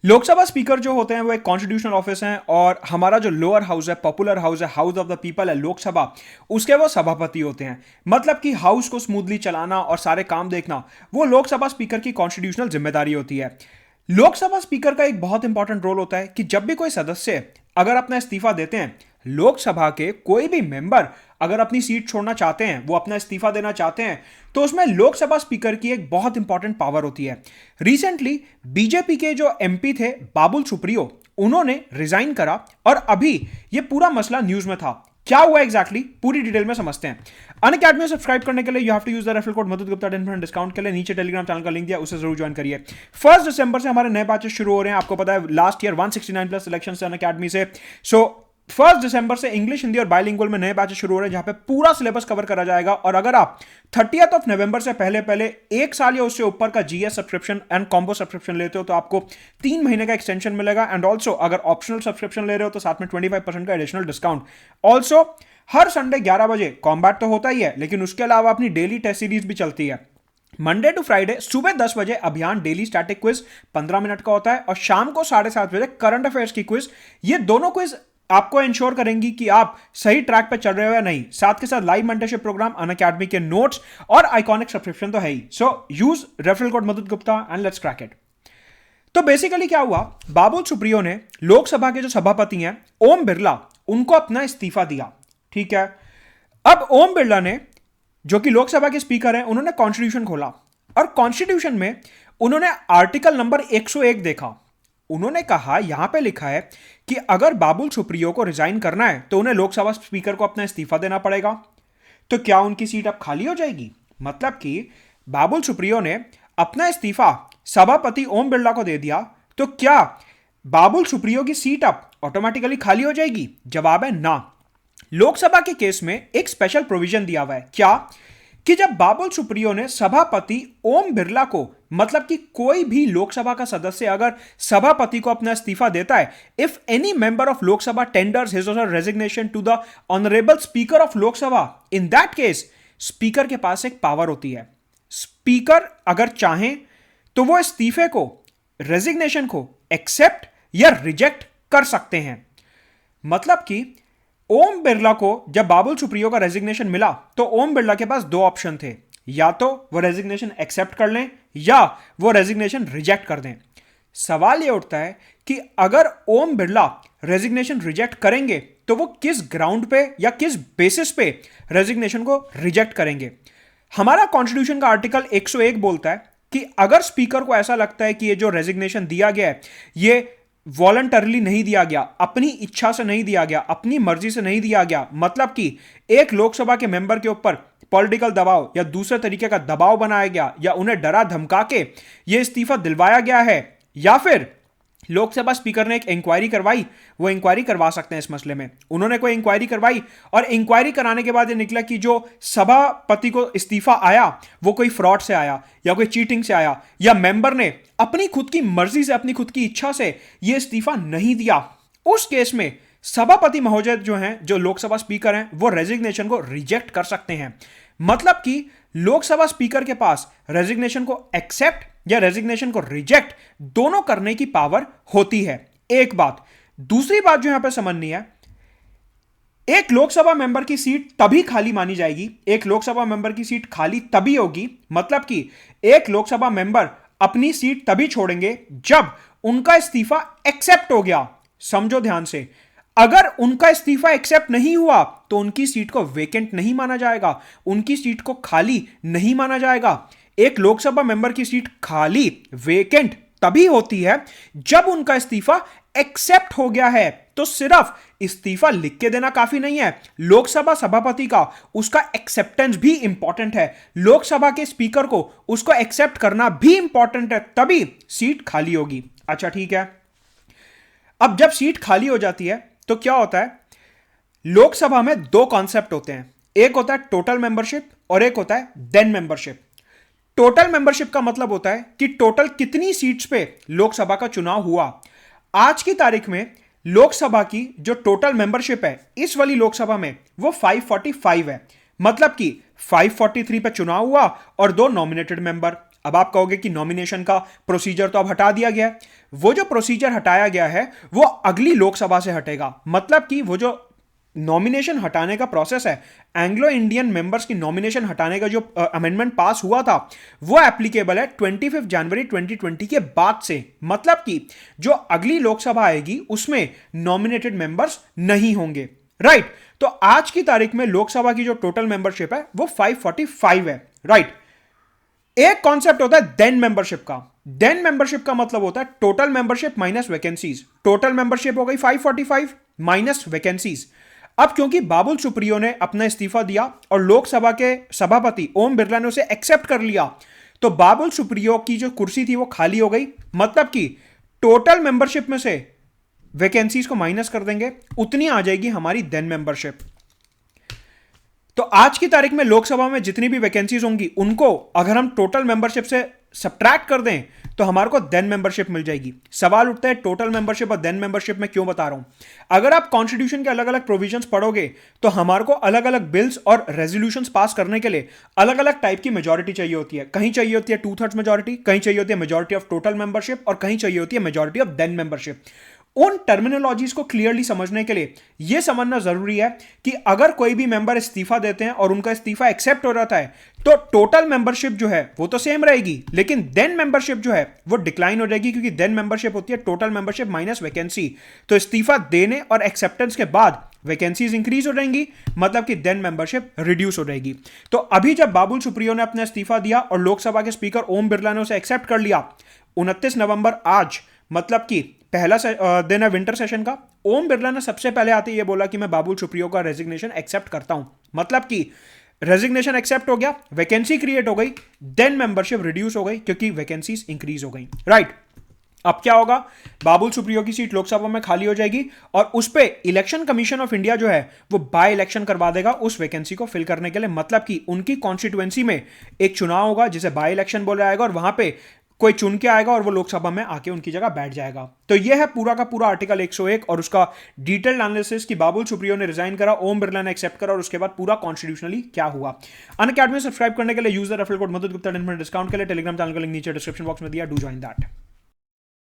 Lok Sabha speaker जो होते हैं वो एक कॉन्स्टिट्यूशनल ऑफिस हैं और हमारा जो लोअर हाउस है, पॉपुलर हाउस है, हाउस ऑफ द पीपल है लोकसभा, उसके वो सभापति होते हैं। मतलब कि हाउस को स्मूथली चलाना और सारे काम देखना वो लोकसभा स्पीकर की कॉन्स्टिट्यूशनल जिम्मेदारी होती है। लोकसभा स्पीकर का एक बहुत इंपॉर्टेंट रोल होता है कि जब भी कोई सदस्य अगर अपना इस्तीफा देते हैं, लोकसभा के कोई भी मेंबर अगर अपनी सीट छोड़ना चाहते हैं, वो अपना इस्तीफा देना चाहते हैं, तो उसमें लोकसभा स्पीकर की एक बहुत इंपॉर्टेंट पावर होती है। रिसेंटली बीजेपी के जो एमपी थे बाबुल सुप्रियो, उन्होंने रिजाइन करा और अभी ये पूरा मसला न्यूज में था। क्या हुआ एग्जैक्टली पूरी डिटेल में समझते हैं। अनअकैडमी में सब्सक्राइब करने के लिए you have to use the referral code Madhur Gupta 10% discount के लिए नीचे टेलीग्राम चैनल का लिंक दिया, उसे जरूर ज्वाइन करिए। 1 दिसंबर से हमारे नए बैचेस शुरू हो रहे हैं। आपको पता है लास्ट ईयर 169 प्लस सिलेक्शन से अनअकैडमी से। सो 1 दिसंबर से इंग्लिश, हिंदी और बाइलिंगुअल में नए बैचेस शुरू हो रहे हैं जहां पे पूरा सिलेबस कवर करा जाएगा। और अगर आप 30 नवंबर से पहले पहले एक साल या उससे ऊपर का GS subscription and combo subscription लेते हो तो आपको 3 महीने का एक्सटेंशन मिलेगा। एंड ऑल्सो अगर ऑप्शनल सब्सक्रिप्शन ले रहे हो तो साथ में 25% का एडिशनल डिस्काउंट। ऑल्सो हर संडे 11 बजे कॉम्बैट तो होता ही है, लेकिन उसके अलावा अपनी डेली टेस्ट सीरीज भी चलती है। मंडे टू फ्राइडे सुबह 10 बजे अभियान डेली स्टैटिक क्विज 15 मिनट का होता है और शाम को 7:30 बजे करंट अफेयर्स की क्विज। ये दोनों क्विज आपको इंश्योर करेंगी कि आप सही ट्रैक पे चल रहे हो या नहीं। साथ के साथ लाइव मेंटरशिप प्रोग्राम, अनअकैडमी के नोट्स और आइकॉनिक सब्सक्रिप्शन तो है ही। So use referral code Madhur Gupta and let's crack it. तो बेसिकली क्या हुआ, बाबुल सुप्रियो ने लोकसभा के जो सभापति हैं ओम बिरला, उनको अपना इस्तीफा दिया। ठीक है, अब ओम बिरला ने, जो कि लोकसभा के स्पीकर हैं, उन्होंने कॉन्स्टिट्यूशन खोला और कॉन्स्टिट्यूशन में उन्होंने आर्टिकल नंबर 101 देखा। उन्होंने कहा, यहां पे लिखा है कि अगर बाबुल सुप्रियो को रिजाइन करना है तो उन्हें लोकसभा स्पीकर को अपना इस्तीफा देना पड़ेगा। तो क्या उनकी सीट अब खाली हो जाएगी? मतलब कि बाबुल सुप्रियो ने अपना इस्तीफा सभापति ओम बिरला को दे दिया, तो क्या बाबुल सुप्रियो की सीट अब ऑटोमेटिकली खाली हो जाएगी? जवाब है ना। लोकसभा के केस में एक स्पेशल प्रोविजन दिया हुआ है। क्या? कि जब बाबुल सुप्रियो ने सभापति ओम बिरला को, मतलब कि कोई भी लोकसभा का सदस्य अगर सभापति को अपना इस्तीफा देता है, if any member of Lok Sabha tenders his और resignation to the honourable speaker of Lok Sabha, in that case speaker के पास एक पावर होती है। स्पीकर अगर चाहें तो वो इस्तीफे को, रेजिग्नेशन को एक्सेप्ट या रिजेक्ट कर सकते हैं। मतलब कि ओम बिरला को जब बाबुल सुप्रियो का रेजिग्नेशन मिला तो ओम बिरला के पास दो ऑप्शन थे, या तो वो रेजिग्नेशन एक्सेप्ट कर लें या वो रेजिग्नेशन रिजेक्ट कर दें। सवाल ये उठता है कि अगर ओम बिरला रेजिग्नेशन रिजेक्ट करेंगे तो वो किस ग्राउंड पे या किस बेसिस पे रेजिग्नेशन को रिजेक्ट करेंगे। हमारा कॉन्स्टिट्यूशन का आर्टिकल 101 बोलता है कि अगर स्पीकर को ऐसा लगता है कि ये जो रेजिग्नेशन दिया गया है ये वॉलंटरली नहीं दिया गया, अपनी इच्छा से नहीं दिया गया, अपनी मर्जी से नहीं दिया गया, मतलब कि एक लोकसभा के मेंबर के ऊपर पॉलिटिकल दबाव या दूसरे तरीके का दबाव बनाया गया या उन्हें डरा धमका के यह इस्तीफा दिलवाया गया है, या फिर लोकसभा स्पीकर ने एक इंक्वायरी करवाई, वो इंक्वायरी करवा सकते हैं इस मसले में। उन्होंने कोई इंक्वायरी करवाई और इंक्वायरी कराने के बाद ये निकला कि जो सभापति को इस्तीफा आया वो कोई फ्रॉड से आया या कोई चीटिंग से आया, या मेंबर ने अपनी खुद की मर्जी से, अपनी खुद की इच्छा से ये इस्तीफा नहीं दिया। उस केस में सभापति महोदय जो हैं, जो लोकसभा स्पीकर हैं, वो रेजिग्नेशन को रिजेक्ट कर सकते हैं। मतलब कि लोकसभा स्पीकर के पास रेजिग्नेशन को एक्सेप्ट या रेजिग्नेशन को रिजेक्ट दोनों करने की पावर होती है। एक बात। दूसरी बात जो यहां पर समझनी है, एक लोकसभा मेंबर की सीट तभी खाली मानी जाएगी, एक लोकसभा मेंबर की सीट खाली तभी होगी, मतलब कि एक लोकसभा मेंबर अपनी सीट तभी छोड़ेंगे जब उनका इस्तीफा एक्सेप्ट हो गया। समझो ध्यान से, अगर उनका इस्तीफा एक्सेप्ट नहीं हुआ तो उनकी सीट को वेकेंट नहीं माना जाएगा, उनकी सीट को खाली नहीं माना जाएगा। एक लोकसभा मेंबर की सीट खाली, वेकेंट तभी होती है जब उनका इस्तीफा एक्सेप्ट हो गया है। तो सिर्फ इस्तीफा लिख के देना काफी नहीं है, लोकसभा सभापति का उसका एक्सेप्टेंस भी इंपॉर्टेंट है, लोकसभा के स्पीकर को उसको एक्सेप्ट करना भी इंपॉर्टेंट है, तभी सीट खाली होगी। अच्छा ठीक है, अब जब सीट खाली हो जाती है तो क्या होता है, लोकसभा में दो कॉन्सेप्ट होते हैं, एक होता है टोटल मेंबरशिप और एक होता है देन मेंबरशिप। टोटल मेंबरशिप का मतलब होता है कि टोटल कितनी सीट्स पे लोकसभा का चुनाव हुआ। आज की तारीख में लोकसभा की जो टोटल मेंबरशिप है इस वाली लोकसभा में वो 545 है, मतलब कि 543 पे चुनाव हुआ और 2 नॉमिनेटेड मेंबर। अब आप कहोगे कि नॉमिनेशन का प्रोसीजर तो अब हटा दिया गया है। वो जो प्रोसीजर हटाया गया है वो अगली लोकसभा से हटेगा। मतलब कि वो जो नॉमिनेशन हटाने का प्रोसेस है, एंग्लो इंडियन मेंबर्स की नॉमिनेशन हटाने का जो अमेंडमेंट पास हुआ था वो एप्लीकेबल है 25 जनवरी 2020 के बाद से। मतलब कि जो अगली लोकसभा आएगी उसमें नॉमिनेटेड मेंबर्स नहीं होंगे, राइट। तो आज की तारीख में लोकसभा की जो टोटल मेंबरशिप है वो 545 है, राइट। एक कॉन्सेप्ट होता है देन मेंबरशिप का। देन मेंबरशिप का मतलब होता है total membership minus vacancies. Total membership हो गई 545 माइनस वैकेंसीज। अब क्योंकि बाबुल सुप्रियो ने अपना इस्तीफा दिया और लोकसभा के सभापति ओम बिरला ने उसे एक्सेप्ट कर लिया, तो बाबुल सुप्रियो की जो कुर्सी थी वो खाली हो गई। मतलब कि टोटल मेंबरशिप में से वैकेंसीज को माइनस कर देंगे, उतनी आ जाएगी हमारी देन मेंबरशिप। तो आज की तारीख में लोकसभा में जितनी भी वैकेंसीज होंगी उनको अगर हम टोटल मेंबरशिप से सब्ट्रैक्ट कर दें तो हमारे को देन मेंबरशिप मिल जाएगी। सवाल उठता है टोटल मेंबरशिप और देन मेंबरशिप में क्यों बता रहा हूं। अगर आप कॉन्स्टिट्यूशन के अलग अलग प्रोविजंस पढ़ोगे तो हमारे को अलग अलग बिल्स और रेजोल्यूशंस पास करने के लिए अलग अलग टाइप की मेजॉरिटी चाहिए होती है। कहीं चाहिए होती है 2/3 मेजॉरिटी, कहीं चाहिए होती है मेजॉरिटी ऑफ टोटल मेंबरशिप और कहीं चाहिए होती है मेजॉरिटी ऑफ देन मेंबरशिप। उन टर्मिनोलॉजीज को क्लियरली समझने के लिए यह समझना जरूरी है कि अगर कोई भी मेंबर इस्तीफा देते हैं और उनका इस्तीफा एक्सेप्ट हो जाता है तो टोटल मेंबरशिप जो है वो तो सेम रहेगी, लेकिन देन मेंबरशिप जो है वो डिक्लाइन हो जाएगी, क्योंकि देन मेंबरशिप होती है टोटल मेंबरशिप माइनस वैकेंसी। तो इस्तीफा देने और एक्सेप्टेंस के बाद वैकेंसीज इंक्रीज हो जाएंगी, मतलब कि देन मेंबरशिप रिड्यूस हो जाएगी। तो अभी जब बाबुल सुप्रियो ने अपना इस्तीफा दिया और लोकसभा के स्पीकर ओम बिरला ने उसे एक्सेप्ट कर लिया 29 नवंबर आज, मतलब कि पहला दिन है विंटर सेशन का, ओम बिरला ने सबसे पहले आते ये बोला कि मैं बाबुल सुप्रियो का रेजिग्नेशन एक्सेप्ट करता हूं। मतलब कि रेजिग्नेशन एक्सेप्ट हो गया, वैकेंसी क्रिएट हो गई, देन मेंबरशिप रिड्यूस हो गई क्योंकि वैकेंसीज इंक्रीज हो गई, राइट। अब क्या होगा, बाबुल सुप्रियो की सीट लोकसभा में खाली हो जाएगी और उस पे इलेक्शन कमीशन ऑफ इंडिया जो है वो बाय इलेक्शन करवा देगा उस वैकेंसी को फिल करने के लिए। मतलब कि उनकी कॉन्स्टिट्यूएंसी में एक चुनाव होगा जिसे बाय इलेक्शन बोला जाएगा और वहां पे कोई चुन के आएगा और वो लोकसभा में आके उनकी जगह बैठ जाएगा। तो ये है पूरा का पूरा आर्टिकल 101 और उसका डिटेल्ड एनालिसिस कि बाबुल सुप्रियो ने रिजाइन करा, ओम बिरला ने एक्सेप्ट करा और उसके बाद पूरा कॉन्स्टिट्यूशनली क्या हुआ। अनअकैडमी सब्सक्राइब करने के लिए यूज द रेफरल कोड मदद गुप्ता डिस्काउंट के लिए टेलीग्राम चैनल का लिंक नीचे डिस्क्रिप्शन बॉक्स में दिया, डू ज्वाइन दैट।